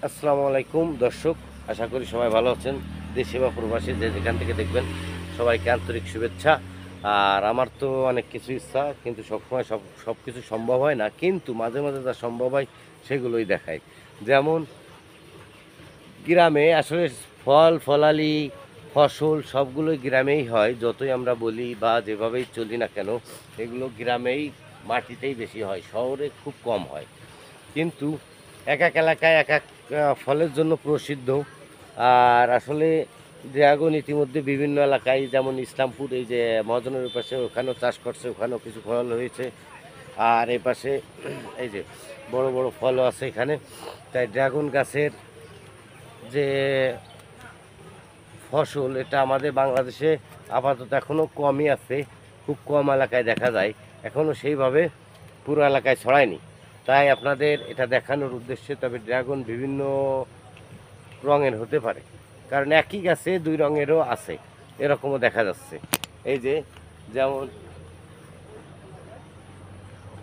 আসসালামু আলাইকুম দর্শক, আশা করি সবাই ভালো আছেন। দেশে বা প্রবাসী যে যেখান থেকে দেখবেন সবাইকে আন্তরিক শুভেচ্ছা। আর আমার তো অনেক কিছু ইচ্ছা, কিন্তু সবসময় সব কিছু সম্ভব হয় না, কিন্তু মাঝে মাঝে যা সম্ভব হয় সেগুলোই দেখায়। যেমন গ্রামে আসলে ফল ফলালি ফসল সবগুলোই গ্রামেই হয়, যতই আমরা বলি বা যেভাবেই চলি না কেন, এগুলো গ্রামেই মাটিতেই বেশি হয়, শহরে খুব কম হয়। কিন্তু এক এক এলাকায় এক এক ফলের জন্য প্রসিদ্ধ। আর আসলে ড্রাগন ইতিমধ্যে বিভিন্ন এলাকায়, যেমন ইসলামপুর, এই যে মহাজনের পাশে, ওখানেও চাষ করছে, ওখানেও কিছু ফল হয়েছে। আর এই পাশে এই যে বড় বড় ফলও আছে এখানে। তাই ড্রাগন গাছের যে ফসল, এটা আমাদের বাংলাদেশে আপাতত এখনও কমই আছে, খুব কম এলাকায় দেখা যায়, এখনও সেইভাবে পুরো এলাকায় ছড়ায়নি। তাই আপনাদের এটা দেখানোর উদ্দেশ্যে, তবে ড্রাগন বিভিন্ন রঙের হতে পারে, কারণ একই গাছে দুই রঙেরও আছে, এরকমও দেখা যাচ্ছে। এই যে যেমন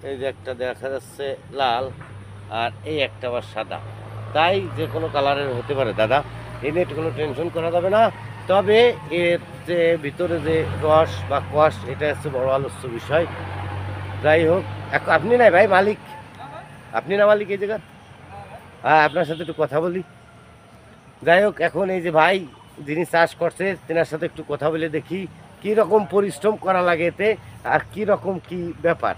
এই যে একটা দেখা যাচ্ছে লাল, আর এই একটা আবার সাদা। তাই যে কোনো কালারের হতে পারে দাদা, এ নিয়ে কোনো টেনশন করা যাবে না। তবে এর যে ভিতরে যে রস বা কষ, এটা হচ্ছে বড় আলোচ্য বিষয়। যাই হোক, আপনি নাই ভাই মালিক, আপনি না মালিক এই জায়গার? হ্যাঁ, আপনার সাথে একটু কথা বলি। যাই হোক, এখন এই যে ভাই যিনি চাষ করছে, তেনার সাথে একটু কথা বলে দেখি কি রকম পরিশ্রম করা লাগে এতে, আর কি রকম কি ব্যাপার।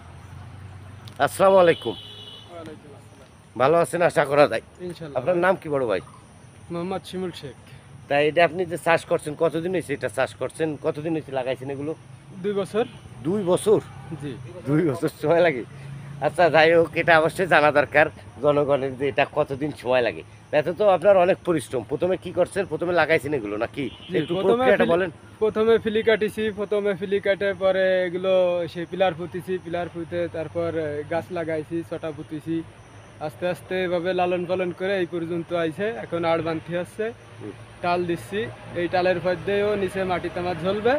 আসসালামু আলাইকুম। ওয়ালাইকুম আসসালাম। ভালো আছেন আশা করা যায়। ইনশাল্লাহ আপনার ভাই। নাম কি বড় ভাই? মোহাম্মদ শিমুল শেখ। তাই এটা আপনি যে চাষ করছেন, কতদিন হয়েছে এটা চাষ করছেন, কতদিন হয়েছে লাগাইছেন এগুলো? 2 বছর। 2 বছর? জি। 2 বছর সময় লাগে? আচ্ছা, যাই হোক, এটা অবশ্যই জানা দরকার জনগণের যে এটা কতদিন সময় লাগে। এত তো আপনার অনেক পরিশ্রম। প্রথমে কি করছেন, প্রথমে লাগাইছেন এগুলো নাকি? জি, একটু প্রক্রিয়াটা বলেন। প্রথমে ফিলি কাটিছি, প্রথমে ফিলি কাটে পরে এগুলো সেই পিলার পুঁতিছি, পিলার পুঁতে তারপর গাছ লাগাইছি, ছটা পুঁতিছি। আস্তে আস্তে এভাবে লালন পালন করে এই পর্যন্ত আইছে। এখন আড় বানতি হচ্ছে, হুম, টাল দিচ্ছি। এই টালের মধ্যেও নিচে মাটি তামা ঝলবে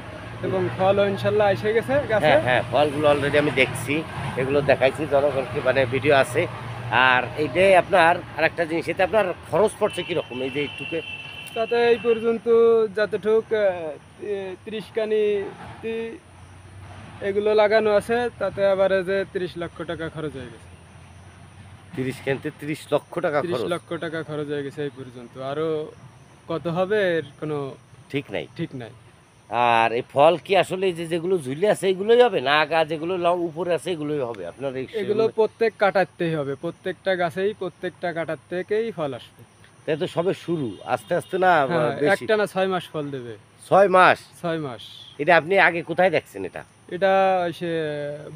এবং ফলও ইনশাল্লাহ এসে গেছে গাছে। হ্যাঁ হ্যাঁ, ফলগুলো অলরেডি আমি দেখছি, এগুলো দেখাইছি জনগণকে, মানে ভিডিও আছে। আর এইটাই আপনার আরেকটা জিনিস, এতে আপনার খরচ পড়ছে কীরকম এই যে এইটুকে? তাতে এই পর্যন্ত যতটুক 30 কানি এগুলো লাগানো আছে, তাতে আবার যে 30 লক্ষ টাকা খরচ হয়ে গেছে। 30 কেনতে 30 লক্ষ টাকা 30 খরচ? লক্ষ টাকা খরচ হয়ে গেছে এই পর্যন্ত। আরো কত হবে এর কোনো ঠিক নাই। ঠিক নাই। আর এই ফল কি আসলে এই যে যেগুলো ঝুলে আছে এগুলোই হবে, না আগা যেগুলো উপরে আছে এগুলোই হবে আপনার এই এগুলো প্রত্যেক কাটাতেই হবে, প্রত্যেকটা গাছেই প্রত্যেকটা কাটার থেকেই ফল আসবে। তাই তো সবে শুরু, আস্তে আস্তে না হ্যাঁ, বেশি? একটানা 6 মাস ফল দেবে। 6 মাস? 6 মাস। এটা আপনি আগে কোথায় দেখছেন এটা? এটা সে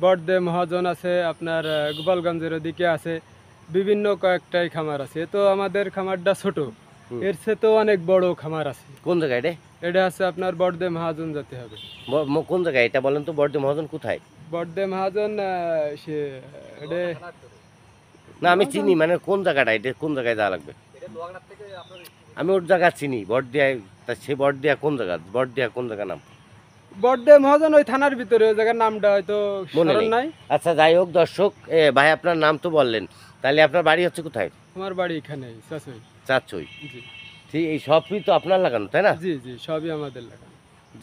বড়দে মহাজন আছে, আপনার গোপালগঞ্জের ওদিকে আছে, বিভিন্ন কয়েকটাই খামার আছে। তো আমাদের খামারটা ছোট, হুম। এর চেয়ে তো অনেক বড় খামার আছে। কোন জায়গায় এটা? এটা আছে আপনার বড়দে মহাজন যেতে হবে। কোন জায়গায় এটা বলেন তো, বর্ধমান মহাজন কোথায়? বড়দে মহাজন সে এটা না আমি চিনি, মানে কোন জায়গাটা, এটা কোন জায়গায় যাওয়া লাগবে? আমি ওর জায়গা চিনি, বড়দিয়ায়। তা সে বড়দিয়া কোন জায়গা, বড়দিয়া কোন জায়গা নাম? বড়দে মহাজন ওই থানার ভিতরে, ওই জায়গার নামটা হয়তো মনে স্মরণ নেই। নাই। আচ্ছা, যাই হোক দর্শক, ভাই আপনার নাম তো বললেন, তাহলে আপনার বাড়ি হচ্ছে কোথায়? আমার বাড়ি এখানেই চাচুই। চাচই? জি ঠিক, এই সবই তো আপনার লাগানো তাই না? জি জি, সবই আমাদের লাগানো।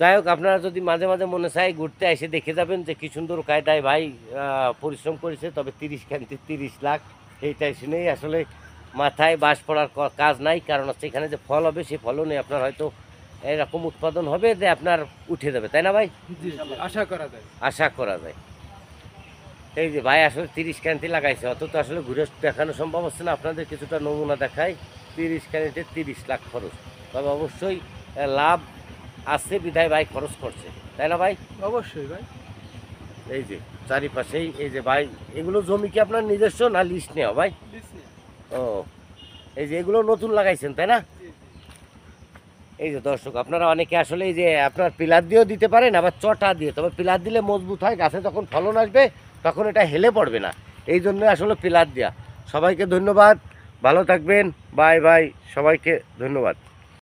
যাই হোক, আপনারা যদি মাঝে মাঝে মনে চায় ঘুরতে এসে দেখে যাবেন যে কি সুন্দর কায়দায় ভাই পরিশ্রম করেছে। তবে 30 কেনতে 30 লাখ, এইটাই শুনেই আসলে মাথায় বাস পড়ার কাজ নাই। কারণ হচ্ছে এখানে যে ফল হবে, সেই ফলও নেই আপনার, হয়তো এরকম উৎপাদন হবে যে আপনার উঠে যাবে, তাই না ভাই? জি জি, আশা করা যায়। আশা করা যায়। এই যে ভাই আসলে 30 ক্যানিতে লাগাইছে, অত তো আসলে ঘুরে দেখানো সম্ভব হচ্ছে না, আপনাদের কিছুটা নমুনা দেখাই। 30 ক্যানিতে 30 লাখ খরচ, তবে অবশ্যই লাভ আছে বিধায় ভাই খরচ করছে, তাই না ভাই? অবশ্যই ভাই। এই যে চারিপাশেই এই যে ভাই, এগুলো জমি কি আপনার নিজস্ব না লিজ নেওয়া ভাই? ও, এই যে এগুলো নতুন লাগাইছেন তাই না? এই যে দর্শক, আপনারা অনেকে আসলে এই যে আপনার পিলার দিয়েও দিতে পারেন, আবার চটা দিয়ে, তবে পিলার দিলে মজবুত হয়, গাছে যখন ফলন আসবে তখন এটা হেলে পড়বে না, এই জন্য আসলে পিলার দেওয়া। সবাইকে ধন্যবাদ, ভালো থাকবেন, বাই বাই, সবাইকে ধন্যবাদ।